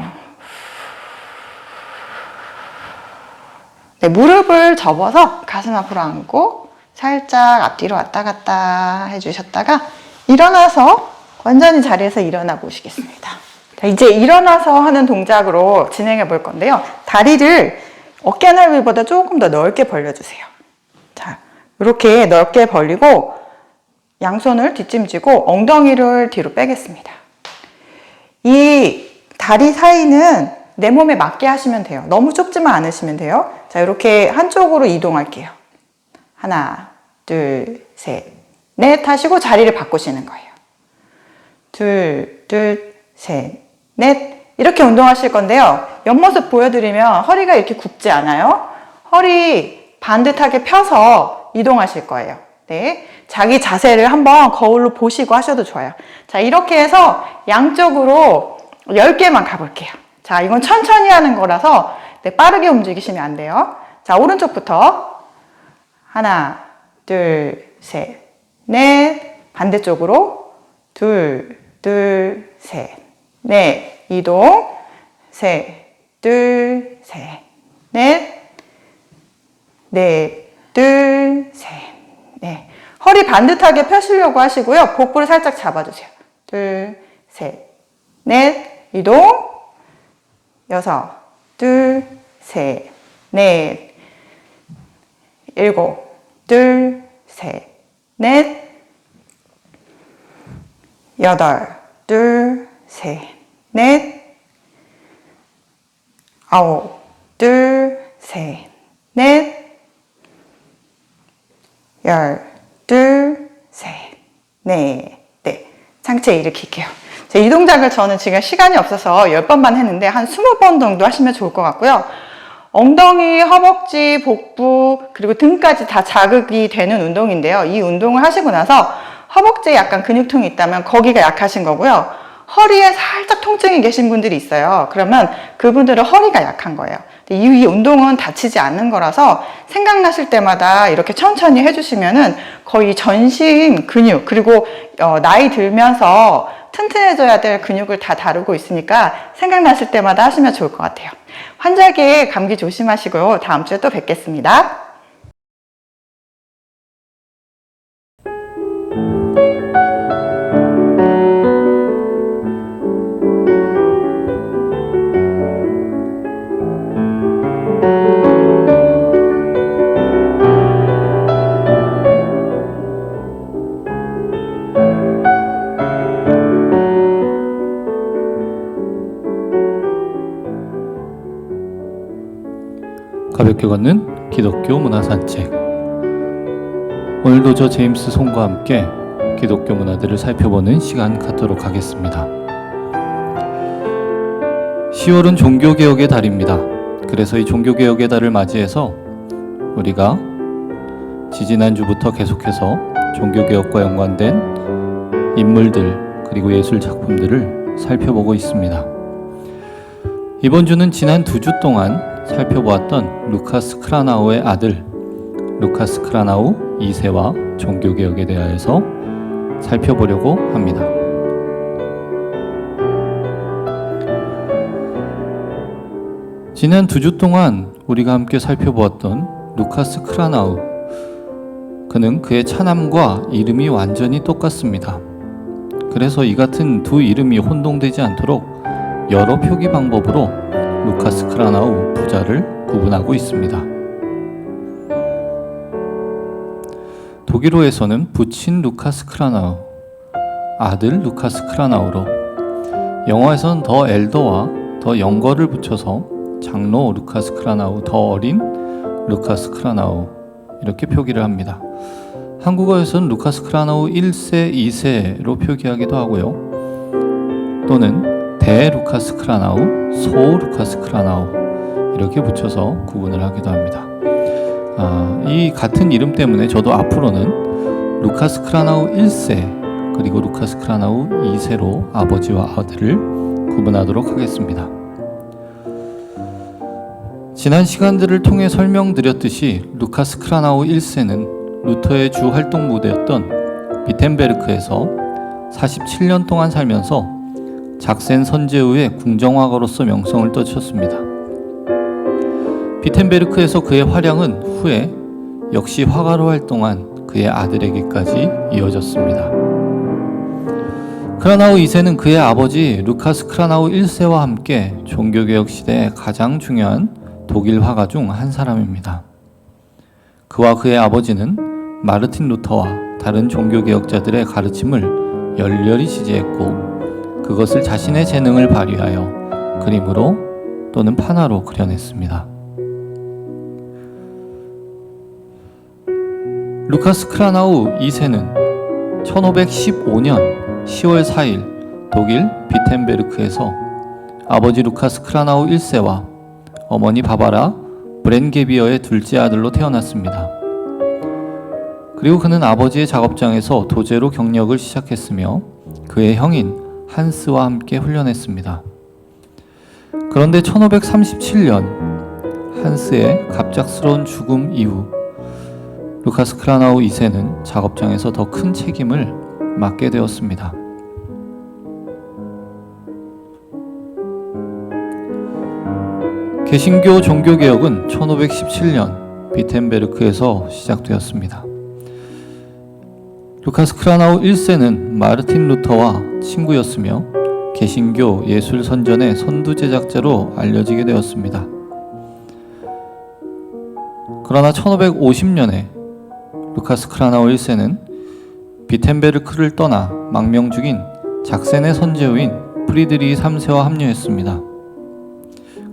네, 무릎을 접어서 가슴 앞으로 안고 살짝 앞뒤로 왔다 갔다 해주셨다가 일어나서 완전히 자리에서 일어나 보시겠습니다. 자, 이제 일어나서 하는 동작으로 진행해 볼 건데요. 다리를 어깨 넓이보다 조금 더 넓게 벌려주세요. 자, 이렇게 넓게 벌리고 양손을 뒷짐지고 엉덩이를 뒤로 빼겠습니다. 이 다리 사이는 내 몸에 맞게 하시면 돼요. 너무 좁지만 않으시면 돼요. 자, 이렇게 한쪽으로 이동할게요. 하나, 둘, 셋, 넷 하시고 자리를 바꾸시는 거예요. 둘, 둘, 셋, 넷. 이렇게 운동하실 건데요. 옆모습 보여드리면 허리가 이렇게 굽지 않아요. 허리 반듯하게 펴서 이동하실 거예요. 네. 자기 자세를 한번 거울로 보시고 하셔도 좋아요. 자, 이렇게 해서 양쪽으로 10개만 가볼게요. 자, 이건 천천히 하는 거라서 네, 빠르게 움직이시면 안 돼요. 자, 오른쪽부터 하나, 둘, 셋, 넷. 반대쪽으로 둘, 셋, 넷. 이동. 셋, 둘, 셋, 넷. 넷, 둘, 셋, 넷. 허리 반듯하게 펴시려고 하시고요. 복부를 살짝 잡아주세요. 둘, 셋, 넷. 이동. 여섯, 둘, 셋, 넷. 일곱, 둘, 셋, 넷. 여덟, 둘, 셋, 넷. 아홉, 둘, 셋, 넷. 열, 둘, 셋, 넷. 네. 상체 일으킬게요. 이 동작을 저는 지금 시간이 없어서 10번만 했는데 한 20번 정도 하시면 좋을 것 같고요. 엉덩이, 허벅지, 복부, 그리고 등까지 다 자극이 되는 운동인데요. 이 운동을 하시고 나서 허벅지에 약간 근육통이 있다면 거기가 약하신 거고요. 허리에 살짝 통증이 계신 분들이 있어요. 그러면 그분들은 허리가 약한 거예요. 이 운동은 다치지 않는 거라서 생각나실 때마다 이렇게 천천히 해주시면은 거의 전신 근육, 그리고 나이 들면서 튼튼해져야 될 근육을 다 다루고 있으니까 생각나실 때마다 하시면 좋을 것 같아요. 환절기에 감기 조심하시고요. 다음 주에 또 뵙겠습니다. 가볍게 걷는 기독교 문화 산책. 오늘도 저 제임스 송과 함께 기독교 문화들을 살펴보는 시간 갖도록 하겠습니다. 10월은 종교개혁의 달입니다. 그래서 이 종교개혁의 달을 맞이해서 우리가 지지난주부터 계속해서 종교개혁과 연관된 인물들 그리고 예술 작품들을 살펴보고 있습니다. 이번 주는 지난 2주 동안 살펴보았던 루카스 크라나우의 아들 루카스 크라나우 2세와 종교개혁에 대하여서 살펴보려고 합니다. 지난 2주 동안 우리가 함께 살펴보았던 루카스 크라나우, 그는 그의 차남과 이름이 완전히 똑같습니다. 그래서 이 같은 두 이름이 혼동되지 않도록 여러 표기 방법으로 루카스 크라나우 부자를 구분하고 있습니다. 독일어에서는 부친 루카스 크라나우, 아들 루카스 크라나우로, 영어에서는 더 엘더와 더 영거를 붙여서 장로 루카스 크라나우, 더 어린 루카스 크라나우 이렇게 표기를 합니다. 한국어에서는 루카스 크라나우 1세, 2세로 표기하기도 하고요. 또는 대 루카스 크라나우, 소 루카스 크라나우 이렇게 붙여서 구분을 하기도 합니다. 이 같은 이름 때문에 저도 앞으로는 루카스 크라나우 1세 그리고 루카스 크라나우 2세로 아버지와 아들을 구분하도록 하겠습니다. 지난 시간들을 통해 설명드렸듯이 루카스 크라나우 1세는 루터의 주 활동 무대였던 비텐베르크에서 47년 동안 살면서 작센 선제후의 궁정화가로서 명성을 떨쳤습니다. 비텐베르크에서 그의 활약은 후에 역시 화가로 활동한 그의 아들에게까지 이어졌습니다. 크라나우 2세는 그의 아버지 루카스 크라나우 1세와 함께 종교개혁 시대의 가장 중요한 독일 화가 중 한 사람입니다. 그와 그의 아버지는 마르틴 루터와 다른 종교개혁자들의 가르침을 열렬히 지지했고 그것을 자신의 재능을 발휘하여 그림으로 또는 판화로 그려냈습니다. 루카스 크라나우 2세는 1515년 10월 4일 독일 비텐베르크에서 아버지 루카스 크라나우 1세와 어머니 바바라 브렌게비어의 둘째 아들로 태어났습니다. 그리고 그는 아버지의 작업장에서 도제로 경력을 시작했으며 그의 형인 한스와 함께 훈련했습니다. 그런데 1537년 한스의 갑작스러운 죽음 이후 루카스 크라나우 2세는 작업장에서 더 큰 책임을 맡게 되었습니다. 개신교 종교개혁은 1517년 비텐베르크에서 시작되었습니다. 루카스 크라나우 1세는 마르틴 루터와 친구였으며 개신교 예술 선전의 선두 제작자로 알려지게 되었습니다. 그러나 1550년에 루카스 크라나우 1세는 비텐베르크를 떠나 망명 중인 작센의 선제후인 프리드리히 3세와 합류했습니다.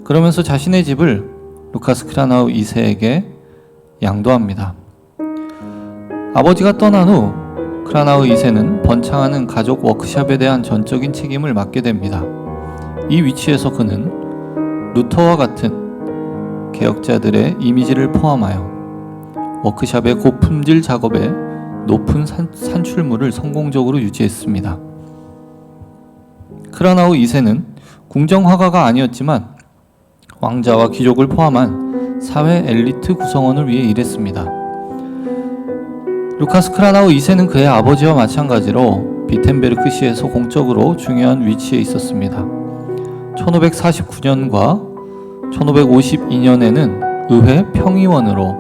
그러면서 자신의 집을 루카스 크라나우 2세에게 양도합니다. 아버지가 떠난 후 크라나우 2세는 번창하는 가족 워크샵에 대한 전적인 책임을 맡게 됩니다. 이 위치에서 그는 루터와 같은 개혁자들의 이미지를 포함하여 워크샵의 고품질 작업에 높은 산출물을 성공적으로 유지했습니다. 크라나우 2세는 궁정화가가 아니었지만 왕자와 귀족을 포함한 사회 엘리트 구성원을 위해 일했습니다. 루카스 크라나우 2세는 그의 아버지와 마찬가지로 비텐베르크시에서 공적으로 중요한 위치에 있었습니다. 1549년과 1552년에는 의회 평의원으로,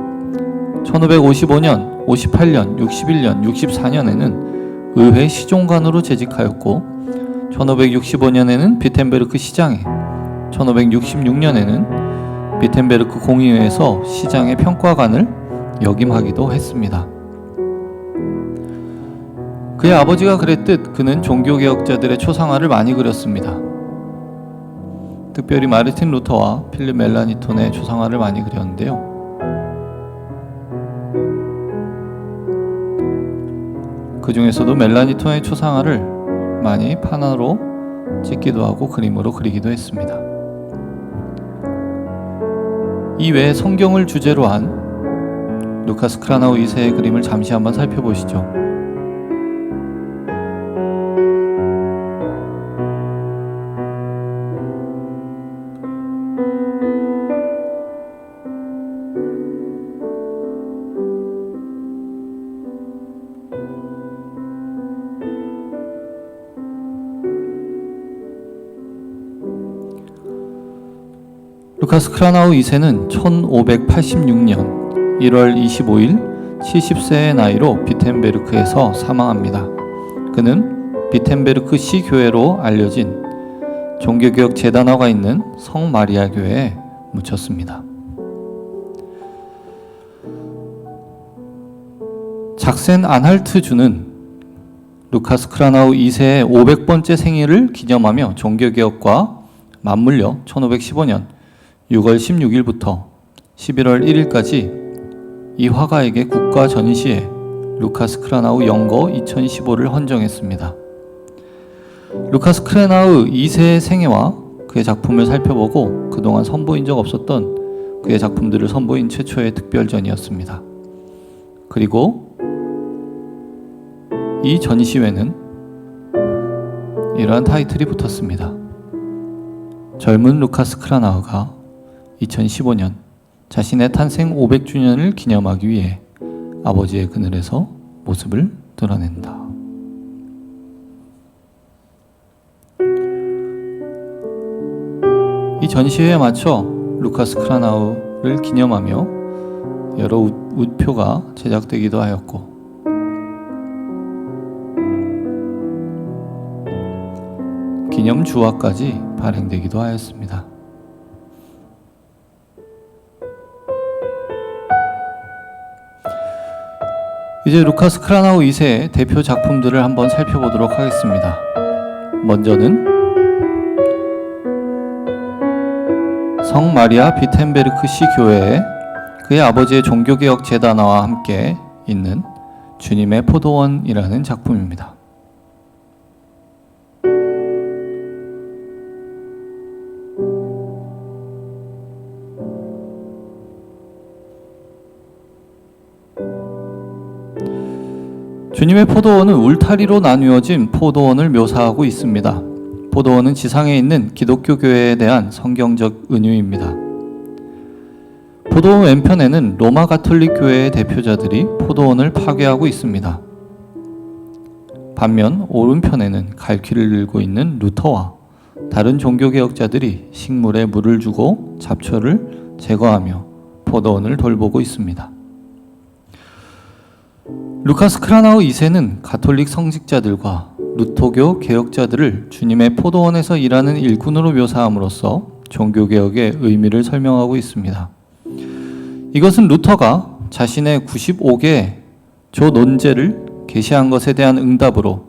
1555년, 58년, 61년, 64년에는 의회 시종관으로 재직하였고 1565년에는 비텐베르크 시장에, 1566년에는 비텐베르크 공의회에서 시장의 평가관을 역임하기도 했습니다. 그의 아버지가 그랬듯 그는 종교개혁자들의 초상화를 많이 그렸습니다. 특별히 마르틴 루터와 필립 멜라니톤의 초상화를 많이 그렸는데요. 그 중에서도 멜라니톤의 초상화를 많이 판화로 찍기도 하고 그림으로 그리기도 했습니다. 이외에 성경을 주제로 한 루카스 크라나우 2세의 그림을 잠시 한번 살펴보시죠. 루카스 크라나우 2세는 1586년 1월 25일 70세의 나이로 비텐베르크에서 사망합니다. 그는 비텐베르크 시 교회로 알려진 종교개혁 재단화가 있는 성 마리아 교회에 묻혔습니다. 작센 안할트 주는 루카스 크라나우 2세의 500번째 생일을 기념하며 종교개혁과 맞물려 1515년 6월 16일부터 11월 1일까지 이 화가에게 국가 전시회 루카스 크라나우 영거 2015를 헌정했습니다. 루카스 크라나우 2세의 생애와 그의 작품을 살펴보고 그동안 선보인 적 없었던 그의 작품들을 선보인 최초의 특별전이었습니다. 그리고 이 전시회는 이러한 타이틀이 붙었습니다. 젊은 루카스 크라나우가 2015년 자신의 탄생 500주년을 기념하기 위해 아버지의 그늘에서 모습을 드러낸다. 이 전시회에 맞춰 루카스 크라나우를 기념하며 여러 우표가 제작되기도 하였고 기념 주화까지 발행되기도 하였습니다. 이제 루카스 크라나우 2세의 대표 작품들을 한번 살펴보도록 하겠습니다. 먼저는 성 마리아 비텐베르크 시 교회에 그의 아버지의 종교개혁 재단화와 함께 있는 주님의 포도원이라는 작품입니다. 주님의 포도원은 울타리로 나뉘어진 포도원을 묘사하고 있습니다. 포도원은 지상에 있는 기독교 교회에 대한 성경적 은유입니다. 포도원 왼편에는 로마 가톨릭 교회의 대표자들이 포도원을 파괴하고 있습니다. 반면 오른편에는 갈퀴를 들고 있는 루터와 다른 종교개혁자들이 식물에 물을 주고 잡초를 제거하며 포도원을 돌보고 있습니다. 루카스 크라나우 2세는 가톨릭 성직자들과 루터교 개혁자들을 주님의 포도원에서 일하는 일꾼으로 묘사함으로써 종교개혁의 의미를 설명하고 있습니다. 이것은 루터가 자신의 95개의 조논제를 게시한 것에 대한 응답으로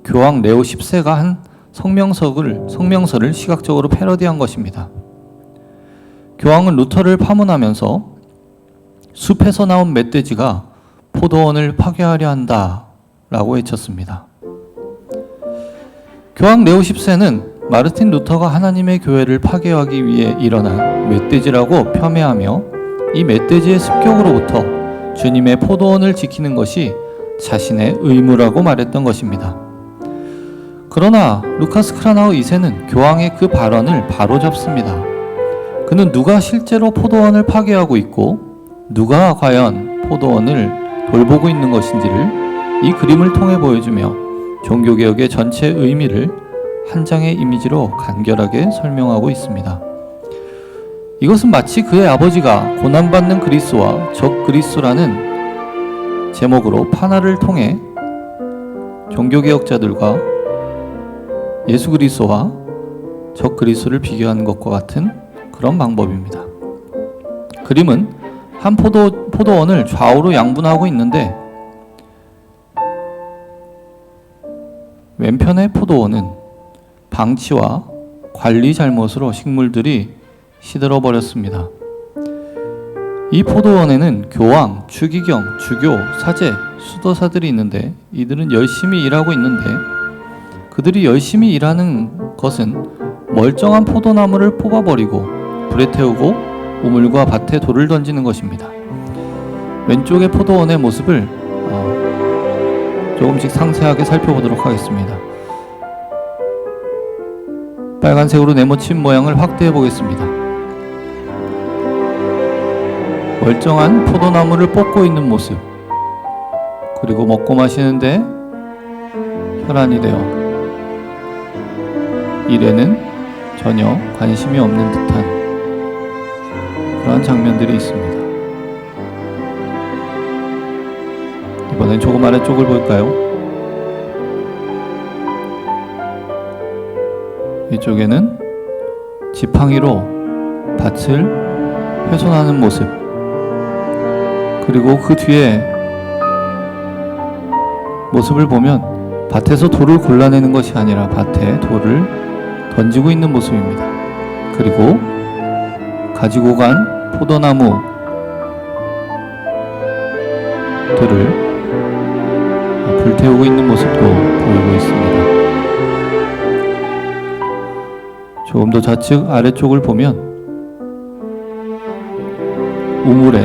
교황 레오 10세가 한 성명서를 시각적으로 패러디한 것입니다. 교황은 루터를 파문하면서 숲에서 나온 멧돼지가 포도원을 파괴하려 한다 라고 외쳤습니다. 교황 레오 10세는 마르틴 루터가 하나님의 교회를 파괴하기 위해 일어난 멧돼지라고 폄훼하며 이 멧돼지의 습격으로부터 주님의 포도원을 지키는 것이 자신의 의무라고 말했던 것입니다. 그러나 루카스 크라나우 2세는 교황의 그 발언을 바로잡습니다. 그는 누가 실제로 포도원을 파괴하고 있고 누가 과연 포도원을 돌보고 있는 것인지를 이 그림을 통해 보여주며 종교개혁의 전체 의미를 한 장의 이미지로 간결하게 설명하고 있습니다. 이것은 마치 그의 아버지가 고난받는 그리스도와 적 그리스도라는 제목으로 판화를 통해 종교개혁자들과 예수 그리스도와 적 그리스도를 비교하는 것과 같은 그런 방법입니다. 그림은 한 포도원을 좌우로 양분하고 있는데 왼편의 포도원은 방치와 관리 잘못으로 식물들이 시들어 버렸습니다. 이 포도원에는 교황, 추기경, 주교, 사제, 수도사들이 있는데 이들은 열심히 일하고 있는데 그들이 열심히 일하는 것은 멀쩡한 포도나무를 뽑아버리고 불에 태우고 우물과 밭에 돌을 던지는 것입니다. 왼쪽의 포도원의 모습을 조금씩 상세하게 살펴보도록 하겠습니다. 빨간색으로 네모친 모양을 확대해 보겠습니다. 멀쩡한 포도나무를 뽑고 있는 모습, 그리고 먹고 마시는데 혈안이 되어 일에는 전혀 관심이 없는 듯한 그런 장면들이 있습니다. 이번엔 조금 아래쪽을 볼까요? 이쪽에는 지팡이로 밭을 훼손하는 모습, 그리고 그 뒤에 모습을 보면 밭에서 돌을 골라내는 것이 아니라 밭에 돌을 던지고 있는 모습입니다. 그리고 가지고 간 포도나무들을 불태우고 있는 모습도 보이고 있습니다. 조금 더 좌측 아래쪽을 보면 우물에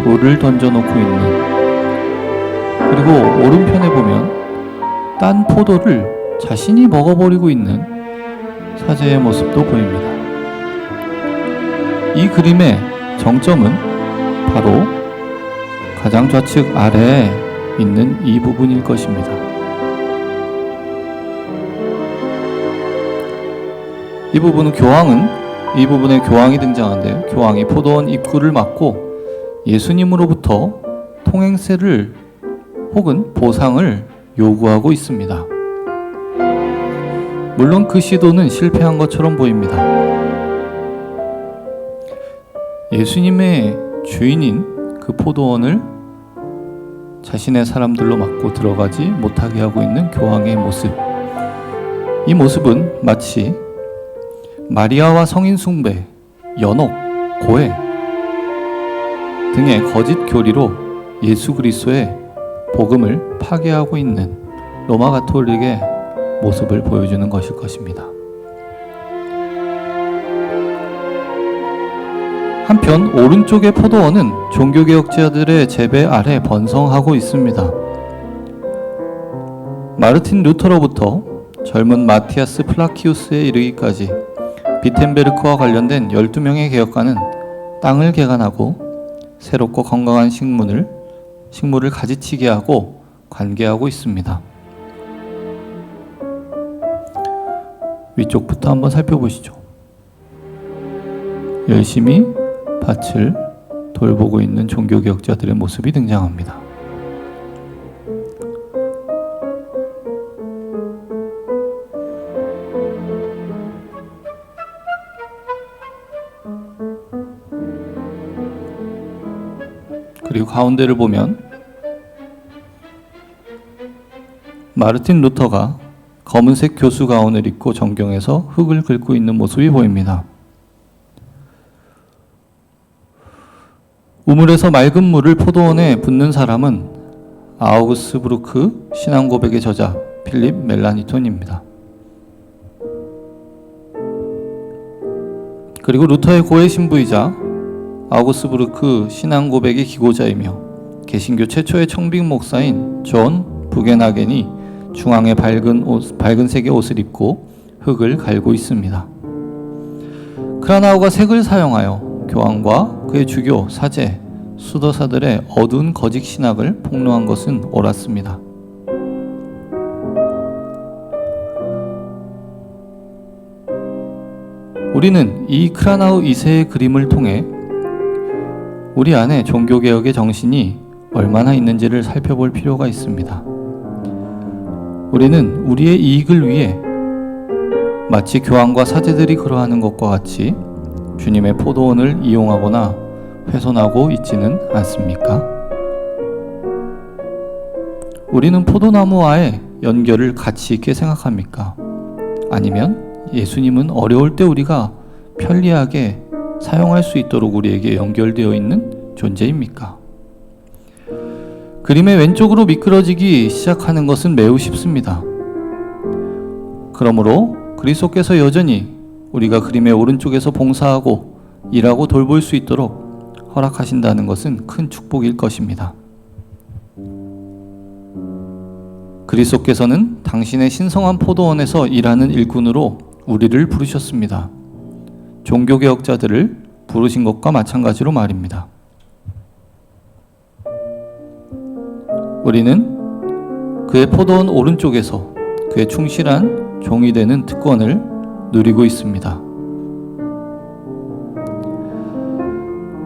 돌을 던져놓고 있는, 그리고 오른편에 보면 딴 포도를 자신이 먹어버리고 있는 사제의 모습도 보입니다. 이 그림의 정점은 바로 가장 좌측 아래에 있는 이 부분일 것입니다. 이 부분에 교황이 등장하는데요. 교황이 포도원 입구를 막고 예수님으로부터 통행세를 혹은 보상을 요구하고 있습니다. 물론 그 시도는 실패한 것처럼 보입니다. 예수님의 주인인 그 포도원을 자신의 사람들로 막고 들어가지 못하게 하고 있는 교황의 모습. 이 모습은 마치 마리아와 성인 숭배, 연옥, 고해 등의 거짓 교리로 예수 그리스도의 복음을 파괴하고 있는 로마 가톨릭의 모습을 보여주는 것일 것입니다. 한편 오른쪽의 포도원은 종교개혁자들의 재배 아래 번성하고 있습니다. 마르틴 루터로부터 젊은 마티아스 플라키우스에 이르기까지 비텐베르크와 관련된 12명의 개혁가는 땅을 개간하고 새롭고 건강한 식물을 가지치게 하고 관계하고 있습니다. 위쪽부터 한번 살펴보시죠. 열심히 밭을 돌보고 있는 종교개혁자들의 모습이 등장합니다. 그리고 가운데를 보면 마르틴 루터가 검은색 교수 가운을 입고 정경에서 흙을 긁고 있는 모습이 보입니다. 우물에서 맑은 물을 포도원에 붓는 사람은 아우구스부르크 신앙고백의 저자 필립 멜라니톤입니다. 그리고 루터의 고해 신부이자 아우구스부르크 신앙고백의 기고자이며 개신교 최초의 청빙 목사인 존 부겐하겐이 중앙에 밝은 색의 옷을 입고 흙을 갈고 있습니다. 크라나우가 색을 사용하여 교황과 그의 주교, 사제, 수도사들의 어두운 거짓 신학을 폭로한 것은 옳았습니다. 우리는 이 크라나우 2세의 그림을 통해 우리 안에 종교개혁의 정신이 얼마나 있는지를 살펴볼 필요가 있습니다. 우리는 우리의 이익을 위해 마치 교황과 사제들이 그러하는 것과 같이 주님의 포도원을 이용하거나 훼손하고 있지는 않습니까? 우리는 포도나무와의 연결을 가치 있게 생각합니까? 아니면 예수님은 어려울 때 우리가 편리하게 사용할 수 있도록 우리에게 연결되어 있는 존재입니까? 그림의 왼쪽으로 미끄러지기 시작하는 것은 매우 쉽습니다. 그러므로 그리스도께서 여전히 우리가 그림의 오른쪽에서 봉사하고 일하고 돌볼 수 있도록 허락하신다는 것은 큰 축복일 것입니다. 그리스도께서는 당신의 신성한 포도원에서 일하는 일꾼으로 우리를 부르셨습니다. 종교개혁자들을 부르신 것과 마찬가지로 말입니다. 우리는 그의 포도원 오른쪽에서 그의 충실한 종이 되는 특권을 누리고 있습니다.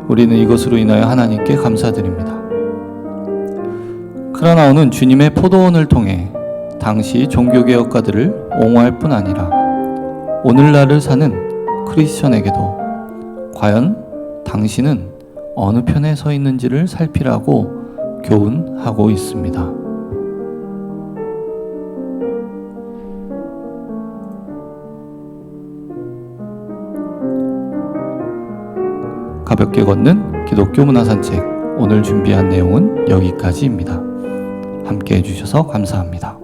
우리는 이것으로 인하여 하나님께 감사드립니다. 크라나우는 주님의 포도원을 통해 당시 종교개혁가들을 옹호할 뿐 아니라 오늘날을 사는 크리스천에게도 과연 당신은 어느 편에 서 있는지를 살피라고 교훈하고 있습니다. 가볍게 걷는 기독교 문화산책, 오늘 준비한 내용은 여기까지입니다. 함께 해주셔서 감사합니다.